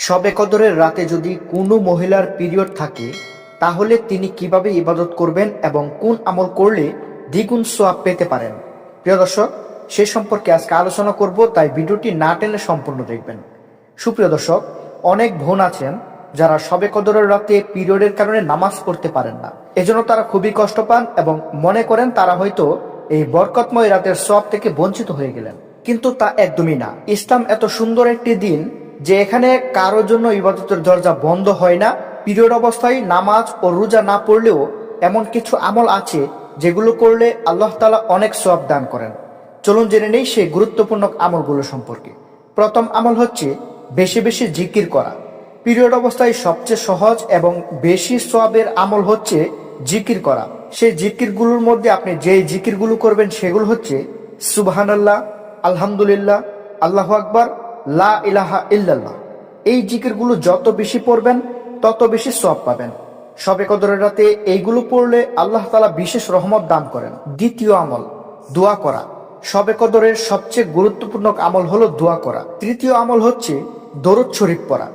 শবে কদরের রাতে যদি কোনো মহিলার পিরিয়ড থাকে তাহলে তিনি কিভাবে ইবাদত করবেন এবং কোন আমল করলে দ্বিগুণ সওয়াব পেতে পারেন। প্রিয় দর্শক, সে সম্পর্কে আজকে আলোচনা করব, তাই ভিডিওটি না টেনে সম্পূর্ণ দেখবেন। সুপ্রিয় দর্শক, অনেক বোন আছেন যারা শবে কদরের রাতে পিরিয়ডের কারণে নামাজ পড়তে পারেন না, এজন্য তারা খুবই কষ্ট পান এবং মনে করেন তারা হয়তো এই বরকতময় রাতের সওয়াব থেকে বঞ্চিত হয়ে গেলেন। কিন্তু তা একদমই না। ইসলাম এত সুন্দর একটি দিন যে এখানে কারোর জন্য ইবাদতের দরজা বন্ধ হয় না। পিরিয়ড অবস্থায় নামাজ ও রোজা না পড়লেও এমন কিছু আমল আছে যেগুলো করলে আল্লাহ তাআলা অনেক সওয়াব দান করেন। চলুন জেনে নেই সেই গুরুত্বপূর্ণ আমলগুলো সম্পর্কে। প্রথম আমল হচ্ছে বেশি বেশি জিকির করা। পিরিয়ড অবস্থায় সবচেয়ে সহজ এবং বেশি সওয়াবের আমল হচ্ছে জিকির করা। সেই জিকিরগুলোর মধ্যে আপনি যেই জিকিরগুলো করবেন সেগুলো হচ্ছে সুবহানাল্লাহ, আলহামদুলিল্লাহ, আল্লাহু আকবার, লা ইলাহা ইল্লাল্লাহ। এই জিকিরগুলো যত বেশি পড়বেন তত বেশি সওয়াব পাবেন। শবে কদরের রাতে এইগুলো পড়লে আল্লাহ তাআলা বিশেষ রহমত দান করেন। দ্বিতীয় আমল, দোয়া করা। শবে কদরের সবচেয়ে গুরুত্বপূর্ণ আমল হলো দোয়া করা। তৃতীয় আমল হচ্ছে দরুদ শরীফ পড়া।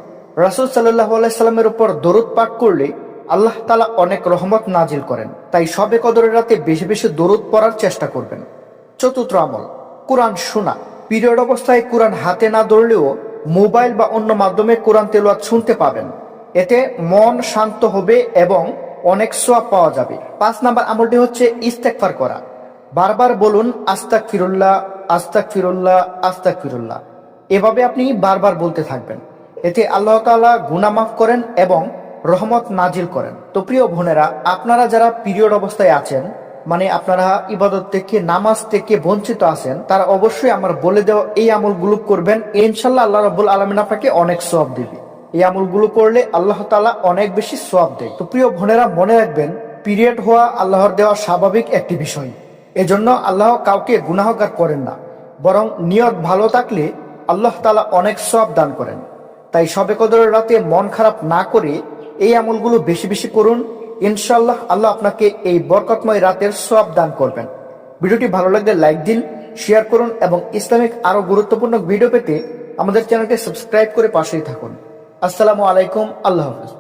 রাসূল সাল্লাল্লাহু আলাইহি সাল্লামের উপর দরুদ পাঠ করলে আল্লাহ তাআলা অনেক রহমত নাজিল করেন। তাই শবে কদরের রাতে বেশি বেশি দরুদ পড়ার চেষ্টা করবেন। চতুর্থ আমল, কোরআন শোনা। পিরিয়ড অবস্থায় কোরআন হাতে না ধরলেও মোবাইল বা অন্য মাধ্যমে কোরআন তেলাওয়াত শুনতে পাবেন। এতে মন শান্ত হবে এবং অনেক সওয়াব পাওয়া যাবে। 5 নাম্বার আমলটি হচ্ছে ইস্তেগফার করা। বারবার বলুন আস্তাগফিরুল্লাহ, আস্তাগফিরুল্লাহ, আস্তাগফিরুল্লাহ। এভাবে আপনি বারবার বলতে থাকবেন। এতে আল্লাহ তাআলা গুনাহ মাফ করেন এবং রহমত নাজিল করেন। তো প্রিয় বোনেরা, আপনারা যারা পিরিয়ড অবস্থায় আছেন, মানে আপনারা ইবাদত থেকে, নামাজ থেকে বঞ্চিত আছেন, তারা অবশ্যই আমার বলে দেওয়া এই আমলগুলো করবেন। ইনশাআল্লাহ আল্লাহ রাব্বুল আলামিন আপনাকে অনেক সওয়াব দিবে। এই আমলগুলো করলে আল্লাহ তাআলা অনেক বেশি সওয়াব দেয়। তো প্রিয় বোনেরা, মনে রাখবেন, পিরিয়ড হওয়া আল্লাহর দেওয়া স্বাভাবিক একটি বিষয়। এজন্য আল্লাহ কাউকে গুনাহগার করেন না, বরং নিয়ত ভালো থাকলে আল্লাহ তাআলা অনেক সওয়াব দান করেন। তাই শবে কদরের রাতে মন খারাপ না করে এই আমলগুলো বেশি বেশি করুন। ইনশাআল্লাহ আল্লাহ আপনাকে এই বরকতময় রাতের সওয়াব দান করবেন। ভিডিওটি ভালো লাগলে লাইক দিন, শেয়ার করুন এবং ইসলামিক আরো গুরুত্বপূর্ণ ভিডিও পেতে আমাদের চ্যানেলটি সাবস্ক্রাইব করে পাশেই থাকুন। আসসালামু আলাইকুম, আল্লাহ হাফেজ।